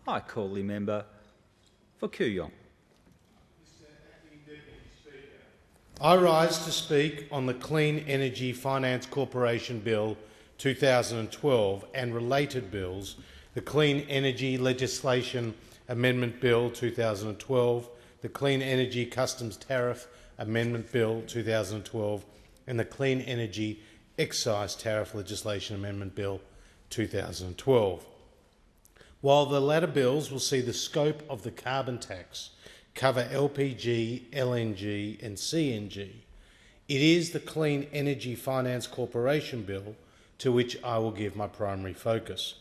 I call the member for Kooyong. I rise to speak on the Clean Energy Finance Corporation Bill 2012 and related bills, the Clean Energy Legislation Amendment Bill 2012, the Clean Energy Customs Tariff Amendment Bill 2012 and the Clean Energy Excise Tariff Legislation Amendment Bill 2012. While the latter bills will see the scope of the carbon tax cover LPG, LNG and CNG, it is the Clean Energy Finance Corporation Bill to which I will give my primary focus.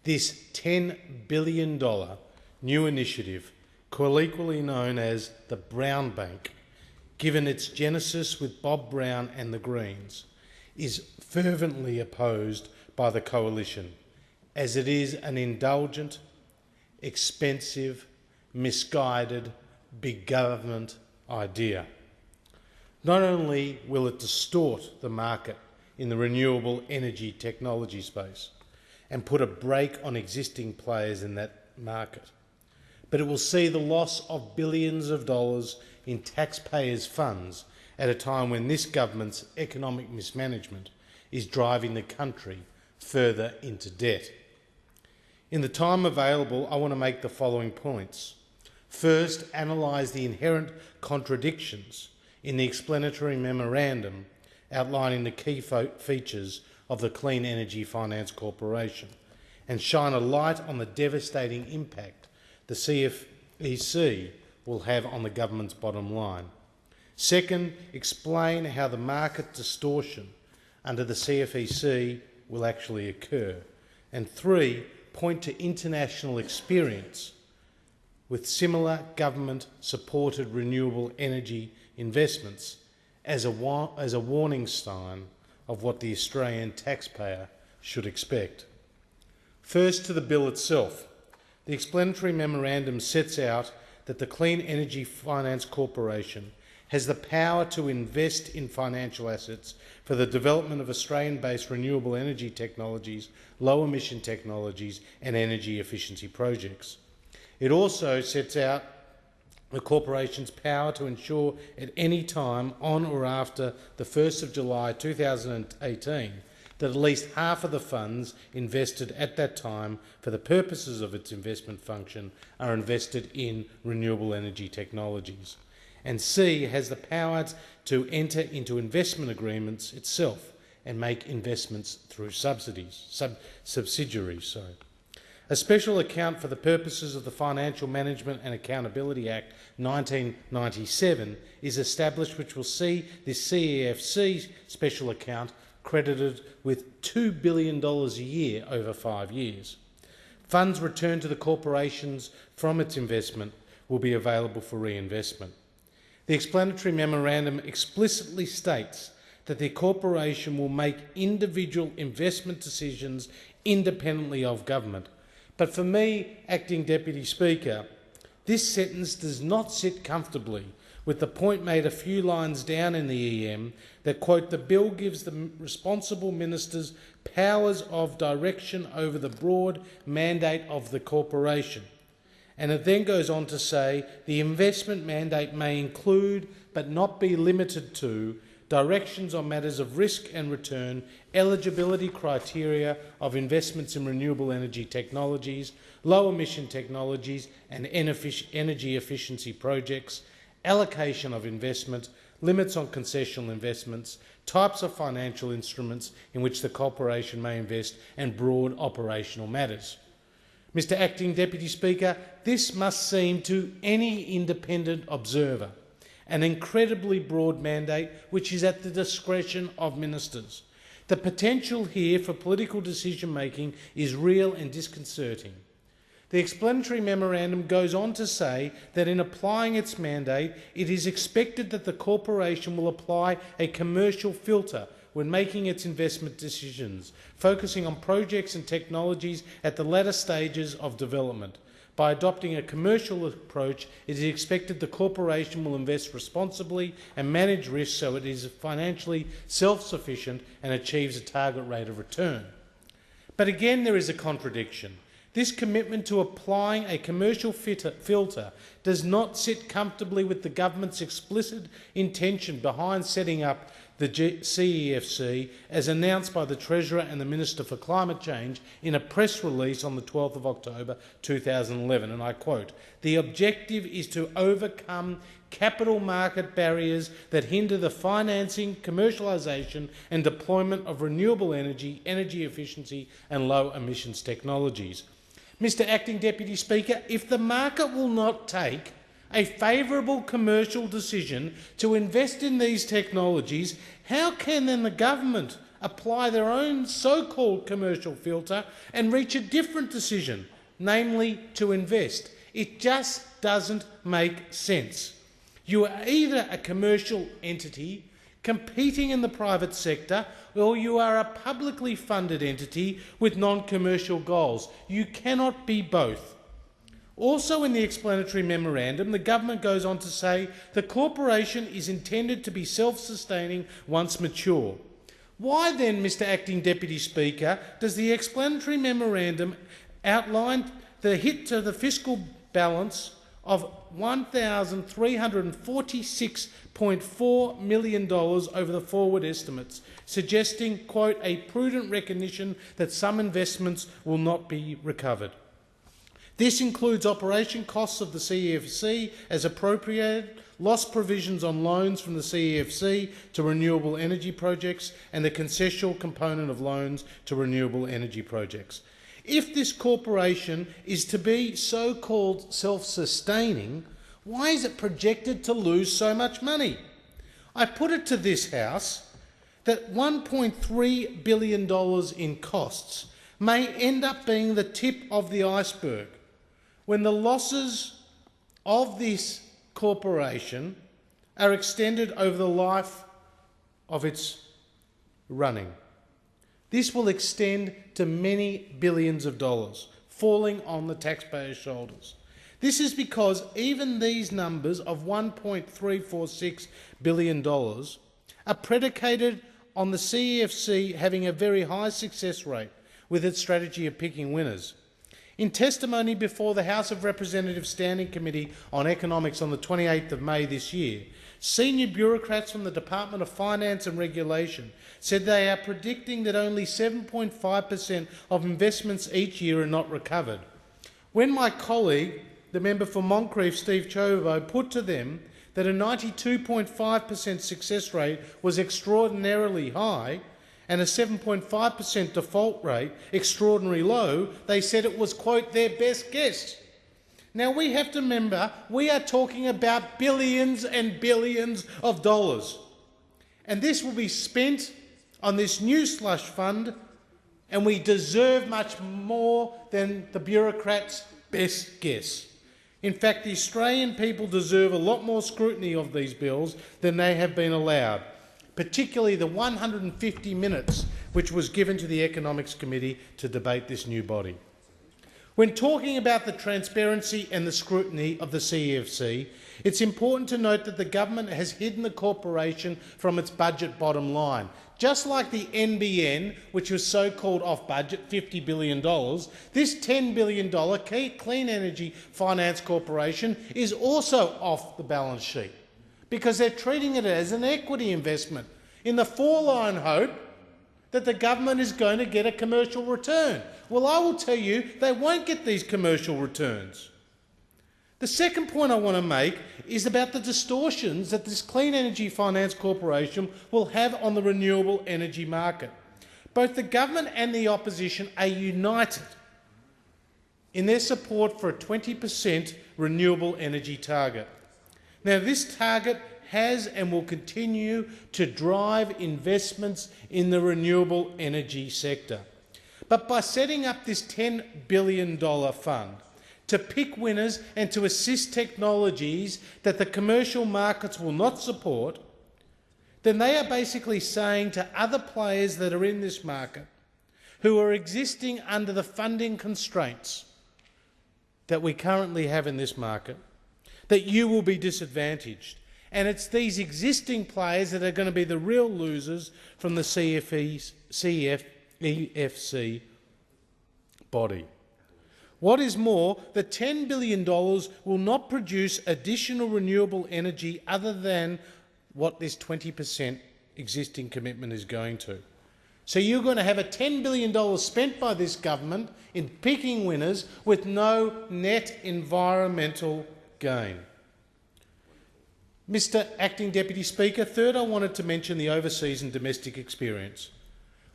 This $10 billion new initiative, colloquially known as the Brown Bank, given its genesis with Bob Brown and the Greens, is fervently opposed by the Coalition, as it is an indulgent, expensive, misguided, big government idea. Not only will it distort the market in the renewable energy technology space and put a brake on existing players in that market, but it will see the loss of billions of dollars in taxpayers' funds at a time when this government's economic mismanagement is driving the country further into debt. In the time available, I want to make the following points. First, analyse the inherent contradictions in the explanatory memorandum outlining the key features of the Clean Energy Finance Corporation and shine a light on the devastating impact the CFEC will have on the government's bottom line. Second, explain how the market distortion under the CFEC will actually occur. And three, point to international experience with similar government-supported renewable energy investments as a warning sign of what the Australian taxpayer should expect. First, to the bill itself. The explanatory memorandum sets out that the Clean Energy Finance Corporation has the power to invest in financial assets for the development of Australian-based renewable energy technologies, low-emission technologies and energy efficiency projects. It also sets out the corporation's power to ensure at any time on or after the 1st of July 2018 that at least half of the funds invested at that time for the purposes of its investment function are invested in renewable energy technologies. And C, has the power to enter into investment agreements itself and make investments through subsidiaries. A special account for the purposes of the Financial Management and Accountability Act 1997 is established, which will see this CEFC special account credited with $2 billion a year over 5 years. Funds returned to the corporations from its investment will be available for reinvestment. The explanatory memorandum explicitly states that the corporation will make individual investment decisions independently of government. But for me, Acting Deputy Speaker, this sentence does not sit comfortably with the point made a few lines down in the EM that, quote, the bill gives the responsible ministers powers of direction over the broad mandate of the corporation. And it then goes on to say the investment mandate may include, but not be limited to, directions on matters of risk and return, eligibility criteria of investments in renewable energy technologies, low-emission technologies and energy efficiency projects, allocation of investment, limits on concessional investments, types of financial instruments in which the corporation may invest, and broad operational matters. Mr. Acting Deputy Speaker, this must seem to any independent observer an incredibly broad mandate which is at the discretion of ministers. The potential here for political decision-making is real and disconcerting. The explanatory memorandum goes on to say that in applying its mandate, it is expected that the corporation will apply a commercial filter when making its investment decisions, focusing on projects and technologies at the latter stages of development. By adopting a commercial approach, it is expected the corporation will invest responsibly and manage risk so it is financially self-sufficient and achieves a target rate of return. But again, there is a contradiction. This commitment to applying a commercial filter does not sit comfortably with the government's explicit intention behind setting up the CEFC, as announced by the Treasurer and the Minister for Climate Change in a press release on the 12th of October 2011, and I quote, "The objective is to overcome capital market barriers that hinder the financing, commercialisation and deployment of renewable energy, energy efficiency and low emissions technologies." Mr Acting Deputy Speaker, if the market will not take a favourable commercial decision to invest in these technologies, how can then the government apply their own so-called commercial filter and reach a different decision, namely to invest? It just doesn't make sense. You are either a commercial entity competing in the private sector, or you are a publicly funded entity with non-commercial goals. You cannot be both. Also in the explanatory memorandum, the government goes on to say the corporation is intended to be self-sustaining once mature. Why then, Mr Acting Deputy Speaker, does the explanatory memorandum outline the hit to the fiscal balance of $1,346.4 million over the forward estimates, suggesting, quote, "a prudent recognition that some investments will not be recovered"? This includes operation costs of the CEFC as appropriated, loss provisions on loans from the CEFC to renewable energy projects, and the concessional component of loans to renewable energy projects. If this corporation is to be so-called self-sustaining, why is it projected to lose so much money? I put it to this House that $1.3 billion in costs may end up being the tip of the iceberg when the losses of this corporation are extended over the life of its running. This will extend to many billions of dollars, falling on the taxpayers' shoulders. This is because even these numbers of $1.346 billion are predicated on the CEFC having a very high success rate with its strategy of picking winners. In testimony before the House of Representatives Standing Committee on Economics on the 28th of May this year, senior bureaucrats from the Department of Finance and Regulation said they are predicting that only 7.5% of investments each year are not recovered. When my colleague, the member for Moncrieff, Steve Ciobo, put to them that a 92.5% success rate was extraordinarily high and a 7.5% default rate extraordinarily low, they said it was, quote, their best guess. Now, we have to remember, we are talking about billions and billions of dollars. And this will be spent on this new slush fund, and we deserve much more than the bureaucrats' best guess. In fact, the Australian people deserve a lot more scrutiny of these bills than they have been allowed, particularly the 150 minutes which was given to the Economics Committee to debate this new body. When talking about the transparency and the scrutiny of the CEFC, it's important to note that the government has hidden the corporation from its budget bottom line. Just like the NBN, which was so-called off-budget, $50 billion, this $10 billion Clean Energy Finance Corporation is also off the balance sheet because they're treating it as an equity investment in the forlorn hope that the government is going to get a commercial return. Well, I will tell you, they won't get these commercial returns. The second point I want to make is about the distortions that this Clean Energy Finance Corporation will have on the renewable energy market. Both the government and the opposition are united in their support for a 20% renewable energy target. Now, this target has and will continue to drive investments in the renewable energy sector. But by setting up this $10 billion fund to pick winners and to assist technologies that the commercial markets will not support, then they are basically saying to other players that are in this market who are existing under the funding constraints that we currently have in this market, that you will be disadvantaged. And it's these existing players that are going to be the real losers from the CEFC body. What is more, the $10 billion will not produce additional renewable energy other than what this 20% existing commitment is going to. So you're going to have a $10 billion spent by this government in picking winners with no net environmental gain. Mr. Acting Deputy Speaker, third, I wanted to mention the overseas and domestic experience,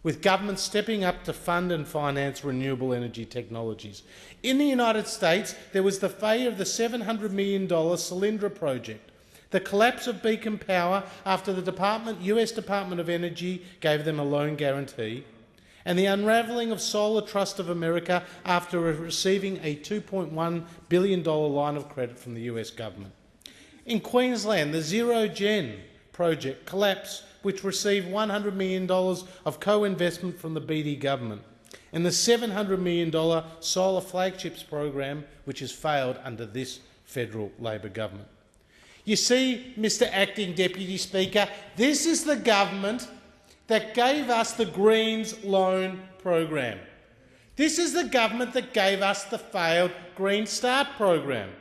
with governments stepping up to fund and finance renewable energy technologies. In the United States, there was the failure of the $700 million Solyndra project, the collapse of Beacon Power after the US Department of Energy gave them a loan guarantee, and the unravelling of Solar Trust of America after receiving a $2.1 billion line of credit from the US government. In Queensland, the Zero Gen project collapsed, which received $100 million of co-investment from the BD government, and the $700 million Solar Flagships program, which has failed under this federal Labor government. You see, Mr. Acting Deputy Speaker, this is the government that gave us the Greens loan program. This is the government that gave us the failed Green Start program.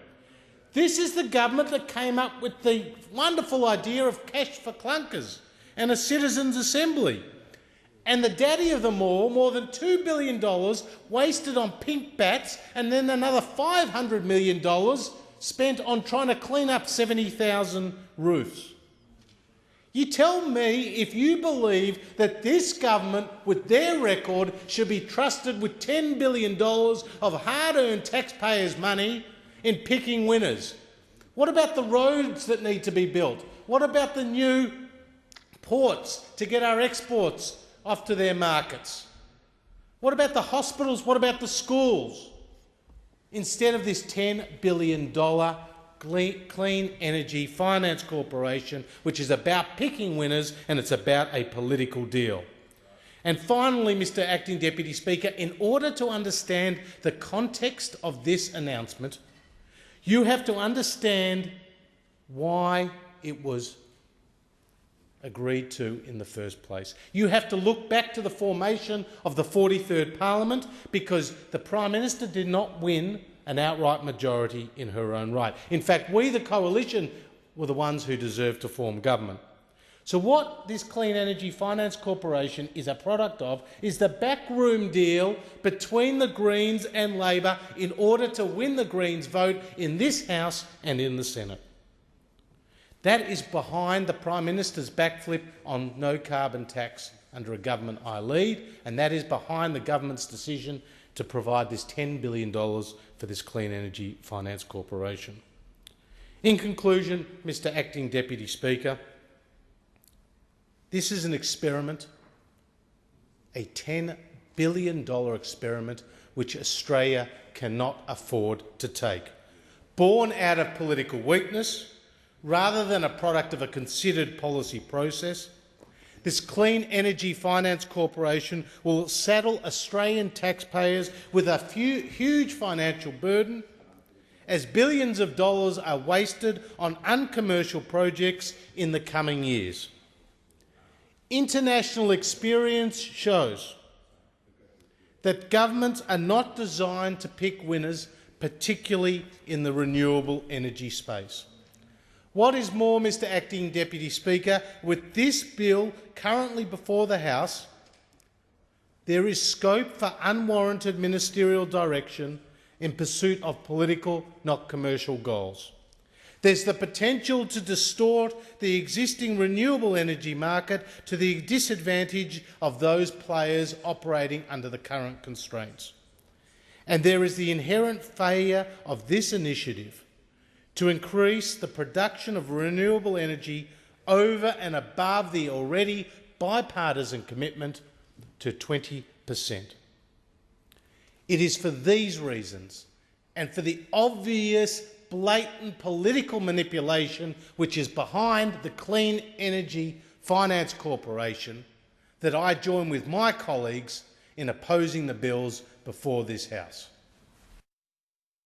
This is the government that came up with the wonderful idea of cash for clunkers and a citizens' assembly. And the daddy of them all, more than $2 billion wasted on pink bats, and then another $500 million spent on trying to clean up 70,000 roofs. You tell me if you believe that this government, with their record, should be trusted with $10 billion of hard-earned taxpayers' money in picking winners. What about the roads that need to be built? What about the new ports to get our exports off to their markets? What about the hospitals? What about the schools? Instead of this $10 billion Clean Energy Finance Corporation, which is about picking winners and it's about a political deal. And finally, Mr. Acting Deputy Speaker, in order to understand the context of this announcement, you have to understand why it was agreed to in the first place. You have to look back to the formation of the 43rd Parliament, because the Prime Minister did not win an outright majority in her own right. In fact, we, the coalition, were the ones who deserved to form government. So what this Clean Energy Finance Corporation is a product of is the backroom deal between the Greens and Labor in order to win the Greens vote in this House and in the Senate. That is behind the Prime Minister's backflip on no carbon tax under a government I lead, and that is behind the government's decision to provide this $10 billion for this Clean Energy Finance Corporation. In conclusion, Mr. Acting Deputy Speaker, this is an experiment, a $10 billion experiment which Australia cannot afford to take. Born out of political weakness, rather than a product of a considered policy process, this Clean Energy Finance Corporation will saddle Australian taxpayers with a huge financial burden as billions of dollars are wasted on uncommercial projects in the coming years. International experience shows that governments are not designed to pick winners, particularly in the renewable energy space. What is more, Mr. Acting Deputy Speaker, with this bill currently before the House, there is scope for unwarranted ministerial direction in pursuit of political, not commercial goals. There's the potential to distort the existing renewable energy market to the disadvantage of those players operating under the current constraints. And there is the inherent failure of this initiative to increase the production of renewable energy over and above the already bipartisan commitment to 20%. It is for these reasons and for the obvious blatant political manipulation which is behind the Clean Energy Finance Corporation that I join with my colleagues in opposing the bills before this House.